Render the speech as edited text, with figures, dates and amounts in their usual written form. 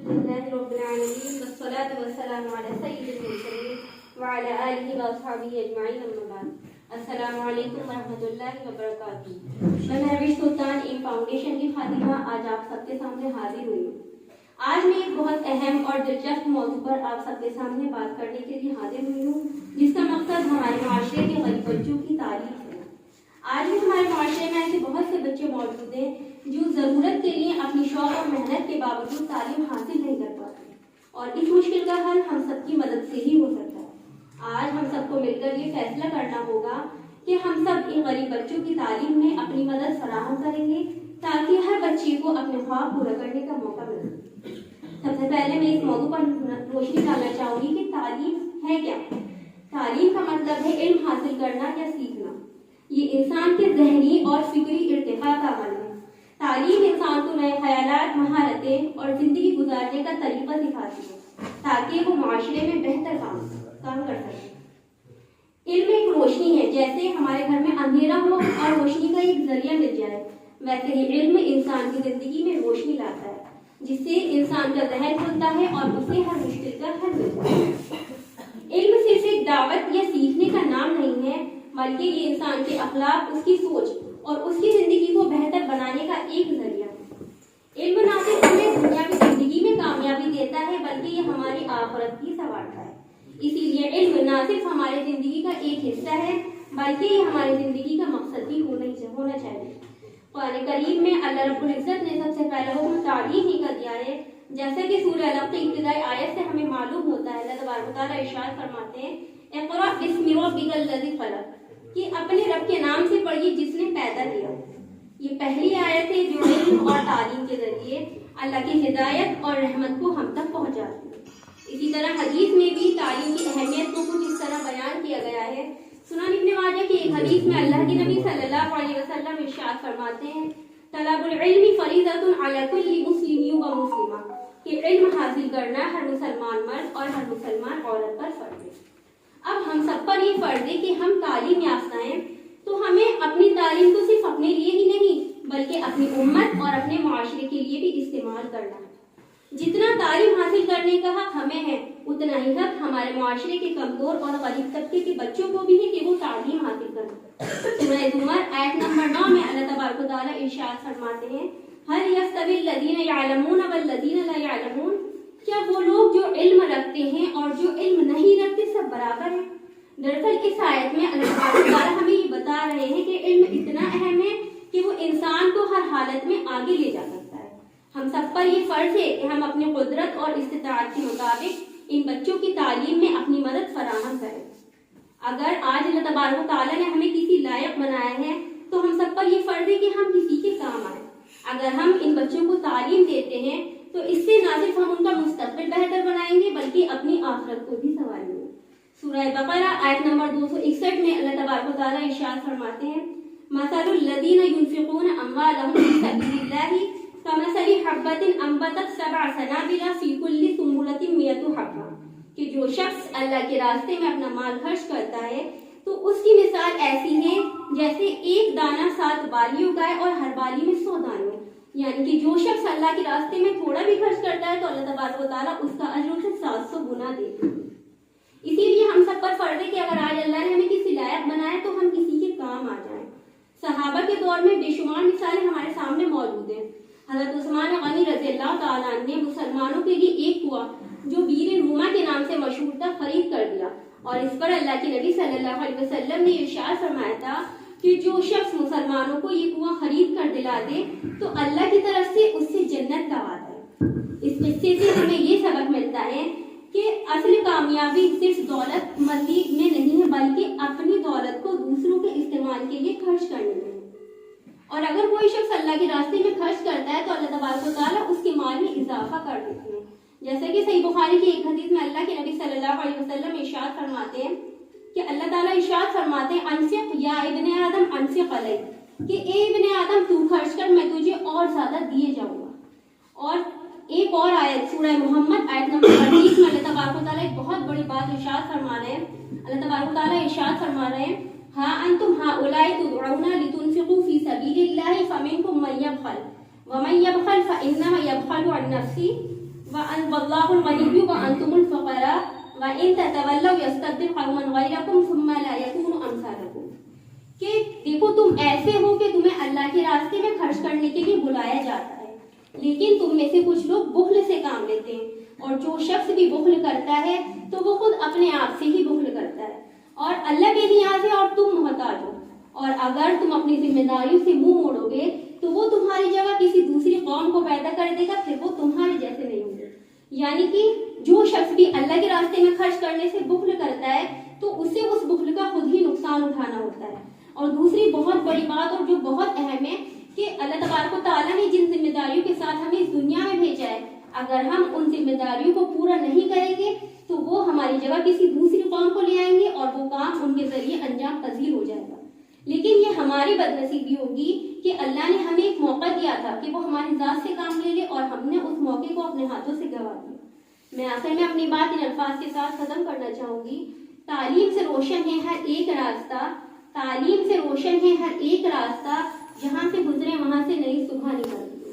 لله رب العالمين والصلاة والسلام على سيد المرسلين وعلى آله وأصحابه أجمعين أما بعد السلام علیکم ورحمۃ اللہ وبرکاتہ. میں مہروش سلطان ایم فاؤنڈیشن کی خادمہ آج آپ سب کے سامنے حاضر ہوئی ہوں. آج میں ایک بہت اہم اور دلچسپ موضوع پر آپ سب کے سامنے بات کرنے کے لیے حاضر ہوئی ہوں, جس کا مقصد ہمارے معاشرے کے غریب بچوں کی تعلیم ہے. آج بھی ہمارے معاشرے میں ایسے بہت سے بچے موجود ہیں جو ضرورت کے لیے اپنی شوق اور محنت کے باوجود تعلیم حاصل نہیں کر پاتے, اور اس مشکل کا حل ہم سب کی مدد سے ہی ہو سکتا ہے. آج ہم سب کو مل کر یہ فیصلہ کرنا ہوگا کہ ہم سب ان غریب بچوں کی تعلیم میں اپنی مدد فراہم کریں گے تاکہ ہر بچے کو اپنے خواب پورا کرنے کا موقع ملے. سب سے پہلے میں اس موضوع پر روشنی ڈالنا چاہوں گی کہ تعلیم ہے کیا. تعلیم کا مطلب ہے علم حاصل کرنا یا سیکھنا. یہ انسان کے ذہنی اور فکری ارتقاء کا عمل ہے. تعلیم انسان کو نئے خیالات, مہارتیں اور زندگی گزارنے کا طریقہ سکھاتی ہے تاکہ وہ معاشرے میں بہتر کام کر سکے. علم ایک روشنی ہے. جیسے ہمارے گھر میں اندھیرا ہو اور روشنی کا ایک ذریعہ مل جائے, ویسے ہی علم انسان کی زندگی میں روشنی لاتا ہے, جس سے انسان کا ذہن کھلتا ہے اور اسے ہر مشکل کا حل ملتا ہے. علم صرف ایک دعوت یا سیکھنے کا نام نہیں ہے, بلکہ یہ انسان کے اخلاق, اس کی سوچ اور اس کی زندگی کو بہتر بنانے کا ایک ذریعہ ہے. علم نہ صرف ہمیں دنیا کی زندگی میں کامیابی دیتا ہے بلکہ یہ ہماری آخرت بھی سنوارتا ہے. اسی لیے علم نہ صرف ہماری زندگی کا ایک حصہ ہے بلکہ یہ ہماری زندگی کا مقصد بھی ہونا چاہیے. قرآن کریم میں اللہ رب العزت نے سب سے پہلا حکم تعلیم ہی کا دیا ہے. جیسا کہ سورہ علق کی ابتدائی آیت سے ہمیں معلوم ہوتا ہے, اللہ تبارک و تعالیٰ ارشاد فرماتے ہیں, اقرأ بسم ربک الذی خلق, کہ اپنے رب کے نام سے پڑھیے جس نے پیدا کیا. یہ پہلی آیت ہے جو علم اور تعلیم کے ذریعے اللہ کی ہدایت اور رحمت کو ہم تک پہنچاتی ہے. اسی طرح حدیث میں بھی تعلیم کی اہمیت کو کچھ اس طرح بیان کیا گیا ہے. سنن ابن ماجہ کی ایک حدیث میں اللہ کے نبی صلی اللہ علیہ وسلم ارشاد فرماتے ہیں, طلب العلم فریضۃ علی کل مسلم و مسلمہ, کہ علم حاصل کرنا ہر مسلمان مرد اور ہر مسلمان عورت پر فرض ہے. اب ہم سب پر یہ فرض ہے کہ ہم تعلیم یافتہ ہیں, تو ہمیں اپنی تعلیم کو صرف اپنے لیے ہی نہیں بلکہ اپنی امت اور اپنے معاشرے کے لیے بھی استعمال کرنا ہے. جتنا تعلیم حاصل کرنے کا حق ہمیں ہے, اتنا ہی حق ہمارے معاشرے کے کمزور اور غریب طبقے کے بچوں کو بھی ہے کہ وہ تعلیم حاصل کریں. سورہ زمر آیت نمبر 9 میں اللہ تبارک و تعالیٰ ارشاد فرماتے ہیں, هل يستوي الذين يعلمون والذين لا يعلمون, کیا وہ لوگ جو علم رکھتے ہیں اور جو علم نہیں رکھتے سب برابر ہیں. دراصل اس آیت میں اللہ تبارک و تعالیٰ ہمیں یہ بتا رہے ہیں کہ علم اتنا اہم ہے کہ وہ انسان کو ہر حالت میں آگے لے جا سکتا ہے. ہم سب پر یہ فرض ہے کہ ہم اپنی قدرت اور استطاعت کے مطابق ان بچوں کی تعلیم میں اپنی مدد فراہم کریں. اگر آج اللہ تبارک و تعالیٰ نے ہمیں کسی لائق بنایا ہے تو ہم سب پر یہ فرض ہے کہ ہم کسی کے کام آئیں. اگر ہم ان بچوں کو تعلیم دیتے ہیں تو اس سے نہ صرف ہم ان کا مستقبل بہتر بنائیں گے بلکہ اپنی آخرت کو بھی سنواریں گے. سورہ بقرہ آیت نمبر 261 میں اللہ تبارک و تعالیٰ ارشاد فرماتے ہیں, مثل الذین ينفقون اموالهم فی سبیل اللہ کمثل حبۃ انبتت سبع سنابل فی کل سنبلۃ مئۃ حبۃ, کہ جو شخص اللہ کے راستے میں اپنا مال خرچ کرتا ہے تو اس کی مثال ایسی ہے جیسے ایک دانہ 7 بالی اگائے اور ہر بالی میں 100 دانے. یعنی کہ جو شخص اللہ کے راستے میں تھوڑا بھی خرچ کرتا ہے تو اللہ تبارک و تعالیٰ اس کا اجر اسے 700 گنا دیتے ہیں. اسی لیے ہم سب پر فرض ہے کہ اگر آج اللہ نے ہمیں کسی لائق بنایا تو ہم کسی کے کام آ جائیں. صحابہ کے دور میں بے شمار مثالیں ہمارے سامنے موجود ہیں. حضرت عثمان غنی رضی اللہ تعالیٰ عنہ نے مسلمانوں کے لیے ایک کنواں جو بیر روما کے نام سے مشہور تھا خرید کر دیا, اور اس پر اللہ کے نبی صلی اللہ علیہ وسلم نے ارشاد فرمایا تھا کہ جو شخص مسلمانوں کو یہ کنواں خرید کر دلا دے تو اللہ کی طرف سے اس سے جنت کا وعدہ ہے. اس قصے سے ہمیں یہ سبق ملتا ہے کہ اصل کامیابی صرف دولت مندی میں نہیں ہے بلکہ اپنی دولت کو دوسروں کے استعمال کے لیے خرچ کرنے میں ہے. اور اگر کوئی شخص اللہ کے راستے میں خرچ کرتا ہے تو اللہ تبارک و تعالیٰ اس کے مال میں اضافہ کر دیتے ہیں. جیسا کہ صحیح بخاری کی ایک حدیث میں اللہ کے نبی صلی اللہ علیہ وسلم ارشاد فرماتے ہیں کہ اللہ تعالیٰ ارشاد فرماتے ہیں, انفق یا ابن آدم انفق علیک, کہ اے ابن آدم تو خرچ کر میں تجھے اور زیادہ دیے جاؤں گا. اور ایک اور آیت سورہ محمد آیت نمبر 38 میں اللہ تبارک و تعالیٰ ایک بہت بڑی بات ارشاد فرما رہے ہیں. اللہ تبارک و تعالیٰ ارشاد فرما رہے ہیں, ہاں انتم ہؤلاء تدعون لتنفقوا فی سبیل اللہ فمنکم من یبخل ومن یبخل فانما یبخل عن نفسہ واللہ الغنی وانتم الفقراء وان تتولوا یستبدل قوما غیرکم ثم لا یکونوا امثالکم، کہ دیکھو تم ایسے ہو کہ تمہیں اللہ کے راستے میں خرچ کرنے کے لیے بلایا جاتا ہے، لیکن تم میں سے کچھ لوگ بخل سے کام لیتے ہیں، اور جو شخص بھی بخل کرتا ہے تو وہ خود اپنے آپ سے ہی بخل کرتا ہے، اور اللہ بے نیاز ہے اور تم محتاج ہو، اور اگر تم اپنی ذمہ داریوں سے منہ موڑو گے تو وہ تمہاری جگہ کسی دوسری قوم کو پیدا کر دے گا، پھر وہ تمہارے جیسے نہیں ہوں گے۔ یعنی کہ جو شخص بھی اللہ کے راستے میں خرچ کرنے سے بخل کرتا ہے تو اسے اس بخل کا خود ہی نقصان اٹھانا ہوتا ہے۔ اور دوسری بہت بڑی بات اور جو بہت اہم ہے کہ اللہ تبارک و تعالیٰ نے جن ذمہ داریوں کے ساتھ ہمیں اس دنیا میں بھیجا ہے، اگر ہم ان ذمہ داریوں کو پورا نہیں کریں گے تو وہ ہماری جگہ کسی دوسری قوم کو لے آئیں گے اور وہ کام ان کے ذریعے انجام پذیر ہو جائے گا۔ لیکن یہ ہماری بد نصیبی ہوگی کہ اللہ نے ہمیں ایک موقع دیا تھا کہ وہ ہماری ذات سے کام لے لے، اور ہم نے اس موقع کو اپنے ہاتھوں سے گنوا دیا۔ میں آخر میں اپنی بات ان الفاظ کے ساتھ ختم کرنا چاہوں گی، تعلیم سے روشن ہے ہر ایک راستہ، تعلیم سے روشن ہے ہر ایک راستہ، جہاں سے گزرے وہاں سے نئی صبح نکلتی ہے۔